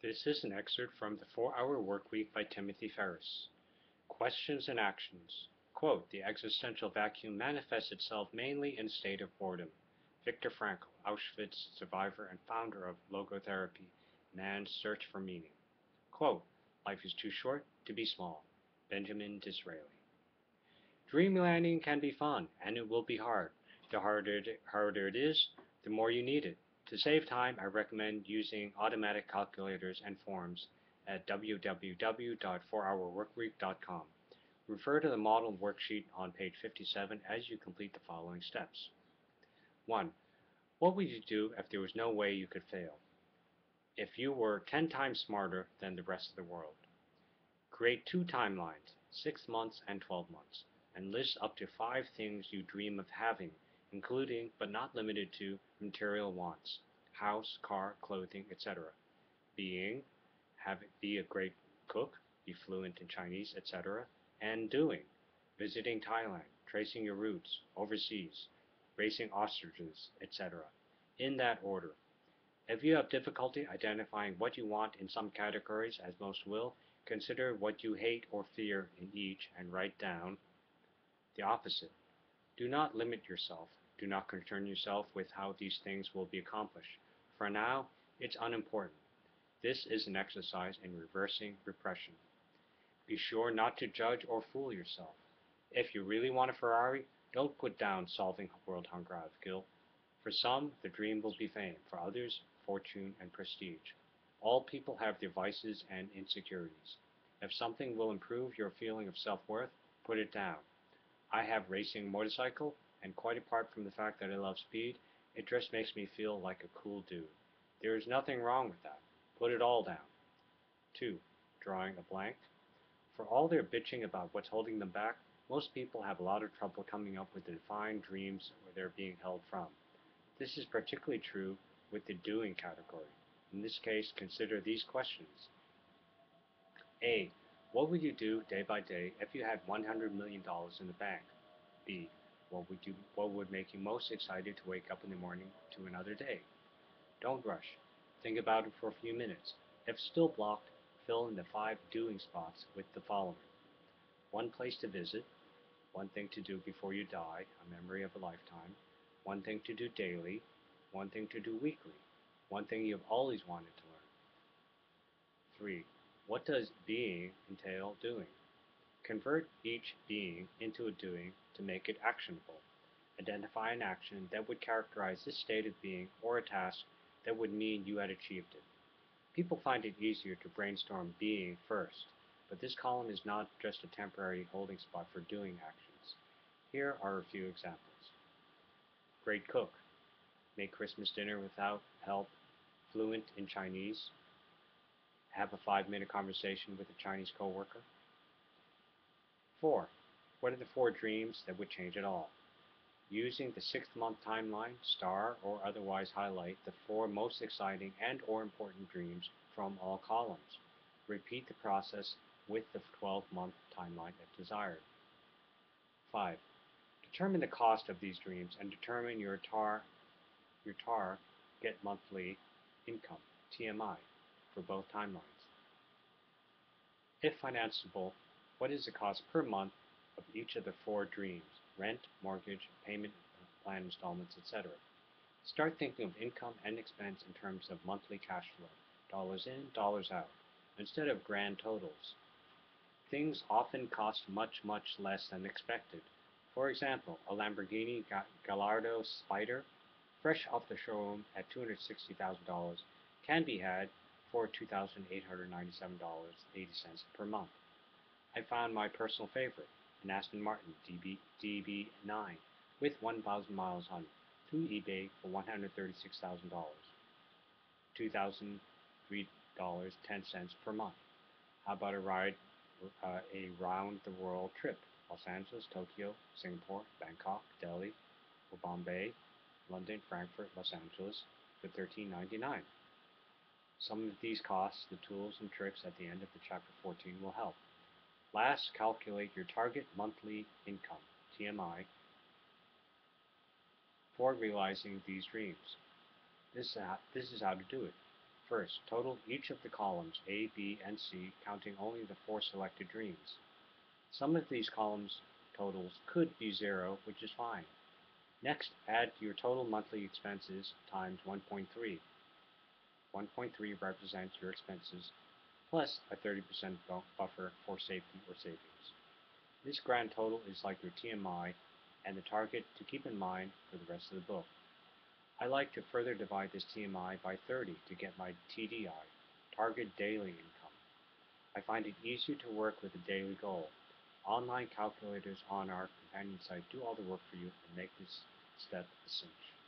This is an excerpt from The 4-Hour Workweek by Timothy Ferris. Questions and actions. Quote, the existential vacuum manifests itself mainly in a state of boredom. VIKTOR FRANKL, Auschwitz survivor and founder of Logotherapy, Man's Search for Meaning. Quote, life is too short to be small. Benjamin Disraeli. Dreamlining can be fun, and it will be hard. The harder it is, the more you need it. To save time, I recommend using automatic calculators and forms at www.4hourworkweek.com. Refer to the model worksheet on page 57 as you complete the following steps. 1. What would you do if there was no way you could fail? If you were 10 times smarter than the rest of the world. Create 2 timelines, 6 months and 12 months, and list up to 5 things you dream of having, including, but not limited to, material wants, house, car, clothing, etc. Be a great cook, be fluent in Chinese, etc. And doing, visiting Thailand, tracing your roots, overseas, racing ostriches, etc. In that order. If you have difficulty identifying what you want in some categories, as most will, consider what you hate or fear in each and write down the opposite. Do not limit yourself. Do not concern yourself with how these things will be accomplished. For now, it's unimportant. This is an exercise in reversing repression. Be sure not to judge or fool yourself. If you really want a Ferrari, don't put down solving world hunger out of guilt. For some, the dream will be fame. For others, fortune and prestige. All people have their vices and insecurities. If something will improve your feeling of self-worth, put it down. I have racing motorcycle, and quite apart from the fact that I love speed, it just makes me feel like a cool dude. There is nothing wrong with that. Put it all down. 2. Drawing a blank. For all their bitching about what's holding them back, most people have a lot of trouble coming up with the defined dreams where they're being held from. This is particularly true with the doing category. In this case, consider these questions. A. What would you do day by day if you had $100 million in the bank? B. What would make you most excited to wake up in the morning to another day? Don't rush. Think about it for a few minutes. If still blocked, fill in the 5 doing spots with the following. 1 place to visit, 1 thing to do before you die, a memory of a lifetime, 1 thing to do daily, 1 thing to do weekly, 1 thing you have always wanted to learn. 3. What does being entail doing? Convert each being into a doing to make it actionable. Identify an action that would characterize this state of being or a task that would mean you had achieved it. People find it easier to brainstorm being first, but this column is not just a temporary holding spot for doing actions. Here are a few examples. Great cook. Make Christmas dinner without help. Fluent in Chinese. Have a 5-minute conversation with a Chinese coworker. 4. What are the 4 dreams that would change it all? Using the 6-month timeline, star or otherwise highlight the 4 most exciting and or important dreams from all columns. Repeat the process with the 12-month timeline if desired. 5. Determine the cost of these dreams and determine your target monthly income, TMI, for both timelines. If financeable, what is the cost per month of each of the 4 dreams, rent, mortgage, payment plan installments, etc. Start thinking of income and expense in terms of monthly cash flow, dollars in, dollars out, instead of grand totals. Things often cost much, much less than expected. For example, a Lamborghini Gallardo Spider, fresh off the showroom at $260,000, can be had for $2,897.80 per month. I found my personal favorite, an Aston Martin DB9 with 1,000 miles on it, through eBay for $136,000, $2,003.10 per month. How about a round-the-world trip? Los Angeles, Tokyo, Singapore, Bangkok, Delhi, or Bombay, London, Frankfurt, Los Angeles for $13.99. Some of these costs, the tools and tricks at the end of the chapter 14 will help. Last, calculate your target monthly income, TMI, for realizing these dreams. This is how to do it. First, total each of the columns A, B, and C, counting only the 4 selected dreams. Some of these columns totals could be 0, which is fine. Next, add your total monthly expenses times 1.3. 1.3 represents your expenses plus a 30% buffer for safety or savings. This grand total is like your TMI and the target to keep in mind for the rest of the book. I like to further divide this TMI by 30 to get my TDI, target daily income. I find it easier to work with a daily goal. Online calculators on our companion site do all the work for you and make this step a cinch.